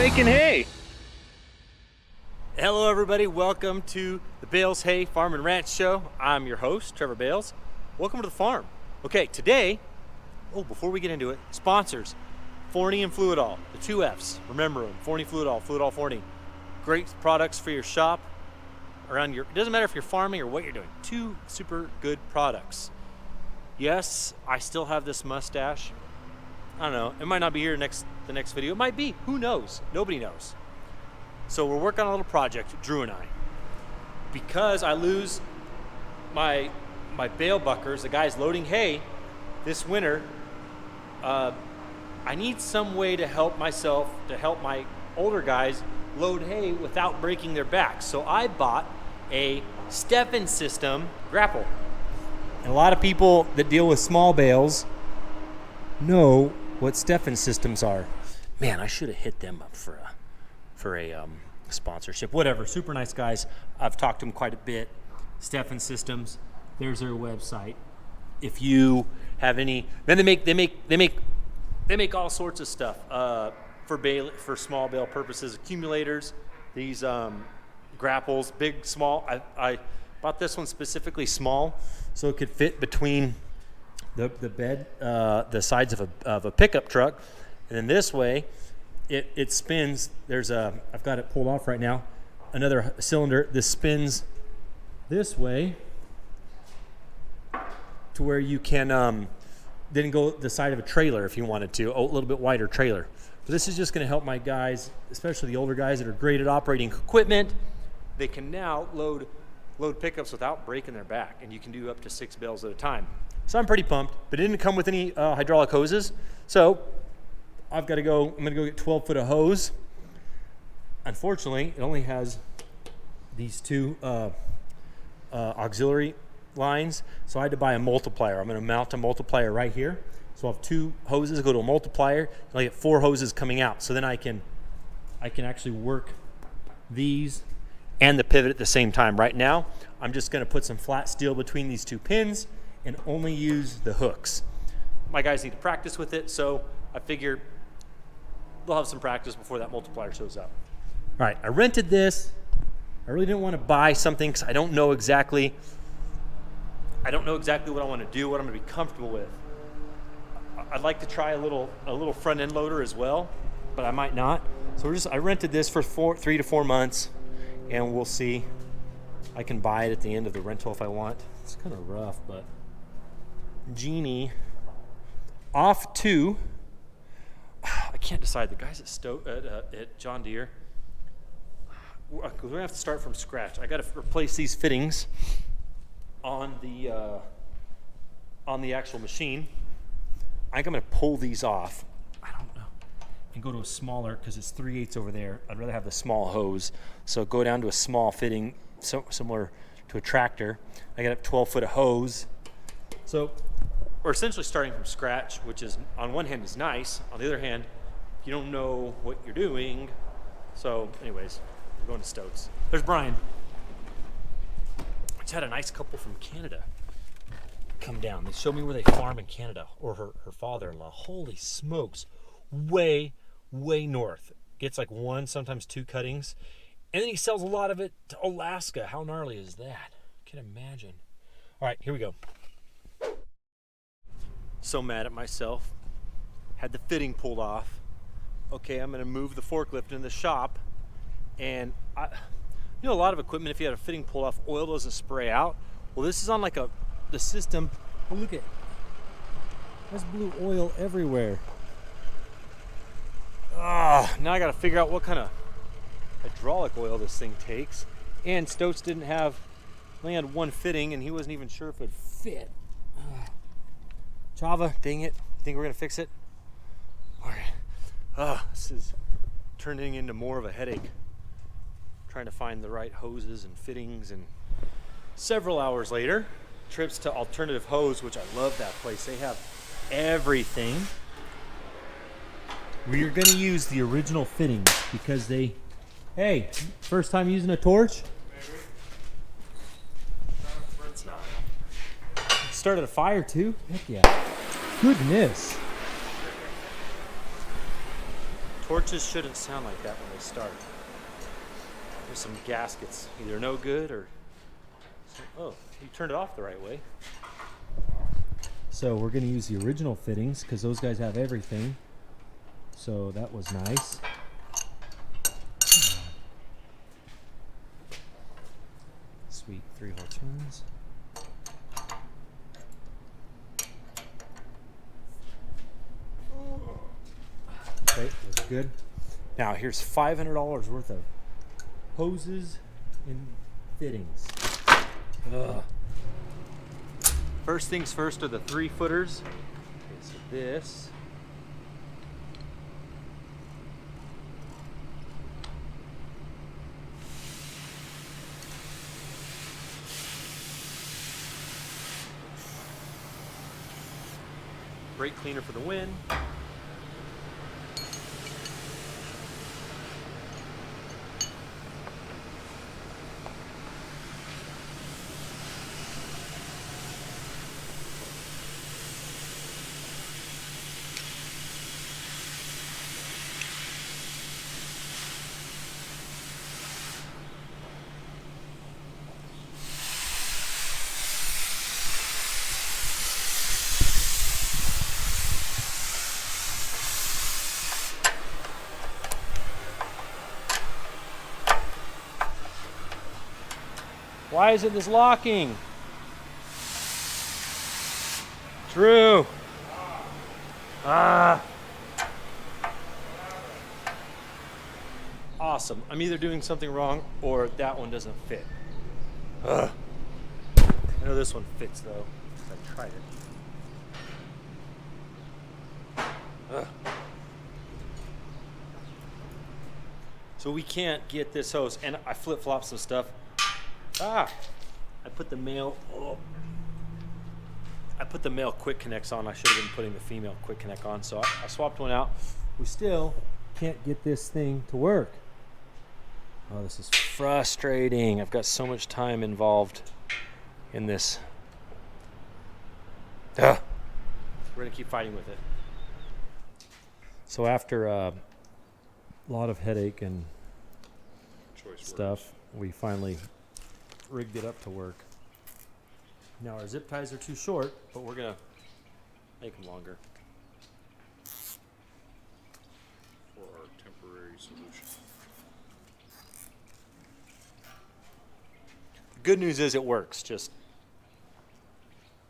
making hay. Hello everybody, welcome to the Bales Hay Farm and Ranch Show. I'm your host, Trevor Bales. Welcome to the farm. Okay, today, before we get into it, sponsors, Forney and Fluidall, the two Fs. Remember them, Forney, Fluidall, Fluidall, Forney. Great products for your shop, around it doesn't matter if you're farming or what you're doing. Two super good products. Yes, I still have this mustache. I don't know, it might not be here the next video. It might be, who knows? Nobody knows. So we're working on a little project, Drew and I. Because I lose my bale buckers, the guys loading hay this winter, I need some way to help myself, to help my older guys load hay without breaking their backs. So I bought a Steffen system grapple. And a lot of people that deal with small bales know what Steffen systems are. Man, I should have hit them up for a sponsorship. Whatever, super nice guys. I've talked to them quite a bit. Steffen Systems, there's their website. If you have any, then they make all sorts of stuff for small bale purposes, accumulators, these grapples, big, small. I bought this one specifically small, so it could fit between the bed, the sides of a pickup truck, and then this way, it spins. I've got it pulled off right now, another cylinder. This spins this way to where you can then go the side of a trailer if you wanted to, a little bit wider trailer. But this is just going to help my guys, especially the older guys that are great at operating equipment. They can now load pickups without breaking their back, and you can do up to 6 bales at a time. So I'm pretty pumped, but it didn't come with any hydraulic hoses. So I'm going to go get 12 foot of hose. Unfortunately, it only has these two auxiliary lines, so I had to buy a multiplier. I'm going to mount a multiplier right here. So I'll have 2 hoses, go to a multiplier, and I get 4 hoses coming out. So then I can actually work these and the pivot at the same time. Right now, I'm just going to put some flat steel between these 2 pins and only use the hooks. My guys need to practice with it, so I figure they'll have some practice before that multiplier shows up. All right, I rented this. I really didn't want to buy something because I don't know exactly what I want to do, what I'm going to be comfortable with. I'd like to try a little front end loader as well, but I might not. So I rented this for 3 to 4 months, and we'll see. I can buy it at the end of the rental if I want. It's kind of rough, but Genie off to. I can't decide. The guys at John Deere, we're gonna have to start from scratch. I got to replace these fittings on the actual machine. I think I'm gonna pull these off. I don't know, and go to a smaller because it's 3/8 over there. I'd rather have the small hose, so go down to a small fitting, so similar to a tractor. I got a 12 foot of hose, so we're essentially starting from scratch, which is on one hand is nice. On the other hand, you don't know what you're doing. So anyways, we're going to Stoats. There's Brian. I just had a nice couple from Canada come down. They showed me where they farm in Canada, or her father-in-law. Holy smokes, way north. Gets like 1, sometimes 2 cuttings. And then he sells a lot of it to Alaska. How gnarly is that? I can imagine. All right, here we go. So mad at myself. Had the fitting pulled off. Okay, I'm gonna move the forklift in the shop, and a lot of equipment, if you had a fitting pulled off, oil doesn't spray out. Well, this is on like the system. Oh, look at, there's blue oil everywhere. Now I gotta figure out what kind of hydraulic oil this thing takes. And Stoats only had 1 fitting, and he wasn't even sure if it'd fit. Java, dang it. Think we're gonna fix it? All right. This is turning into more of a headache. Trying to find the right hoses and fittings, and several hours later, trips to Alternative Hose, which I love that place. They have everything. We're gonna use the original fittings because hey, first time using a torch? Maybe. Started a fire too? Heck yeah. Goodness. Torches shouldn't sound like that when they start. There's some gaskets, either no good or... Oh, you turned it off the right way. So we're going to use the original fittings because those guys have everything. So that was nice. Sweet 3-hole turns. Okay, that's good. Now here's $500 worth of hoses and fittings. Ugh. First things first are the 3-footers. Okay, so this. Brake cleaner for the win. Why isn't this locking? Drew. Ah. Awesome. I'm either doing something wrong or that one doesn't fit. Ugh. I know this one fits though, because I tried it. Ugh. So we can't get this hose, and I flip-flopped some stuff. I put the male quick connects on. I should have been putting the female quick connect on, so I swapped one out. We still can't get this thing to work. Oh, this is frustrating. I've got so much time involved in this. We're gonna keep fighting with it. So after a lot of headache and stuff, we finally rigged it up to work. Now our zip ties are too short, but we're gonna make them longer for our temporary solution. Good news is it works.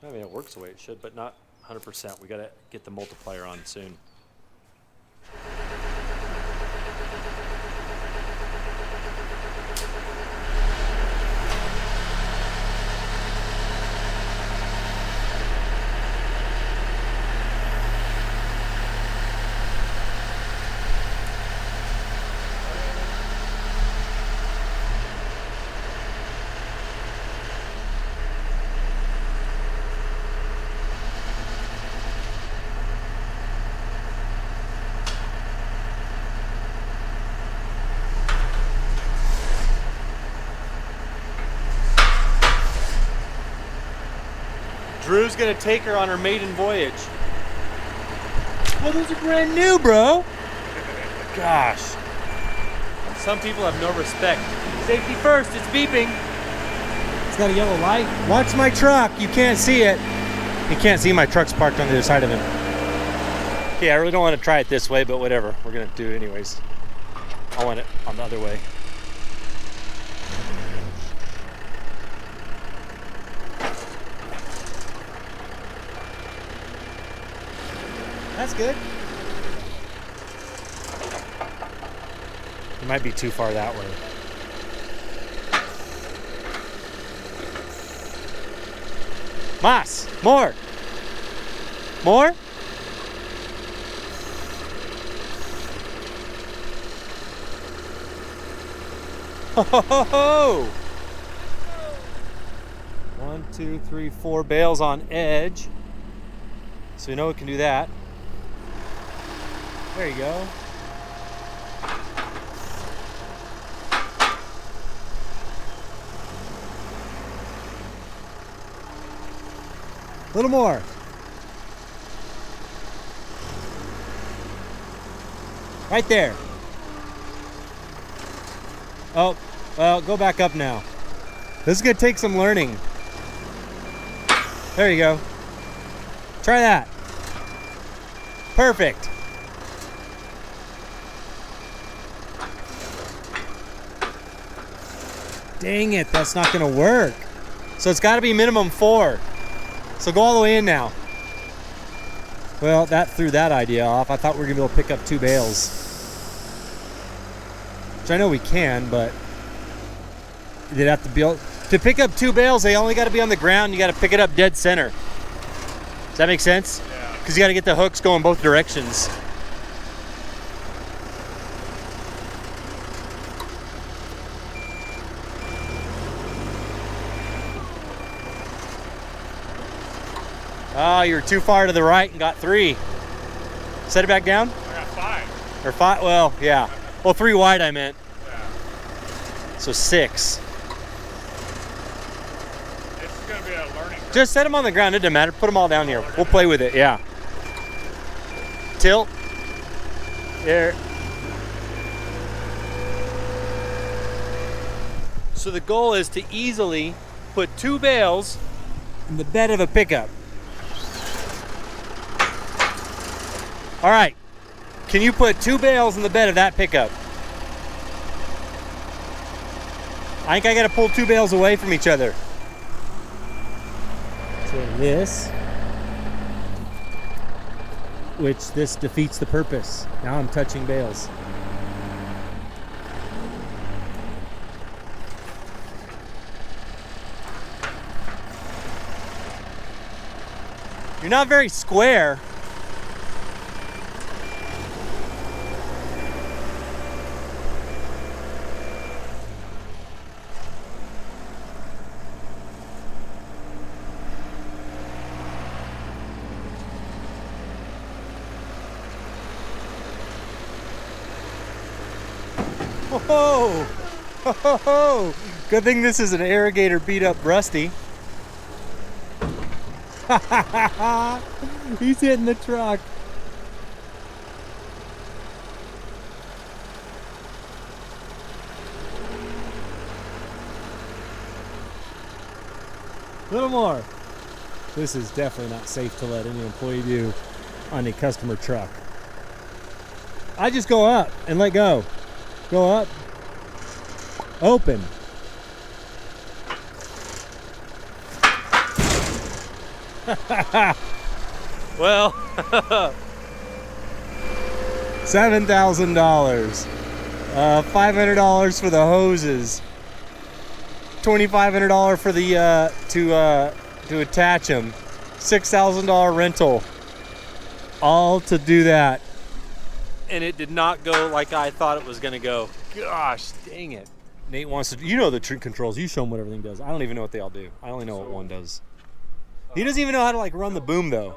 I mean, it works the way it should, but not 100%. We gotta get the multiplier on soon. Drew's gonna take her on her maiden voyage. Well, those are brand new, bro. Gosh. Some people have no respect. Safety first, it's beeping. It's got a yellow light. Watch my truck, you can't see it. You can't see my truck's parked on the other side of him. Okay, I really don't want to try it this way, but whatever. We're gonna do it anyways. I want it on the other way. That's good. It might be too far that way. Mas, more. More? Ho ho ho ho! 1, 2, 3, 4 bales on edge. So we know we can do that. There you go. A little more. Right there. Oh, well, go back up now. This is gonna take some learning. There you go. Try that. Perfect. Dang it, that's not gonna work. So it's gotta be minimum 4. So go all the way in now. Well, that threw that idea off. I thought we were gonna be able to pick up 2 bales. Which I know we can, but you'd have to be able to pick up 2 bales. They only got to be on the ground. You got to pick it up dead center. Does that make sense? Yeah. Because you got to get the hooks going both directions. Oh, you were too far to the right and got 3. Set it back down? I got 5. Or 5? Well, yeah. Well, 3 wide I meant. Yeah. So 6. It's going to be a learning curve. Just set them on the ground. It doesn't matter. Put them all down here. We'll play with it. Yeah. Tilt. There. So the goal is to easily put 2 bales in the bed of a pickup. All right. Can you put 2 bales in the bed of that pickup? I think I gotta pull 2 bales away from each other. So this, which this defeats the purpose. Now I'm touching bales. You're not very square. Oh, ho, ho, ho. Good thing this is an irrigator beat up Rusty. He's hitting the truck. A little more. This is definitely not safe to let any employee do on a customer truck. I just go up and let go. Go up. Open. Well, $7,000. $500 for the hoses. $2,500 for the to attach them. $6,000 rental. All to do that. And it did not go like I thought it was going to go. Gosh, dang it. Nate wants to, you know the tree controls. You show him what everything does. I don't even know what they all do. I only know what one does. He doesn't even know how to like run the boom though.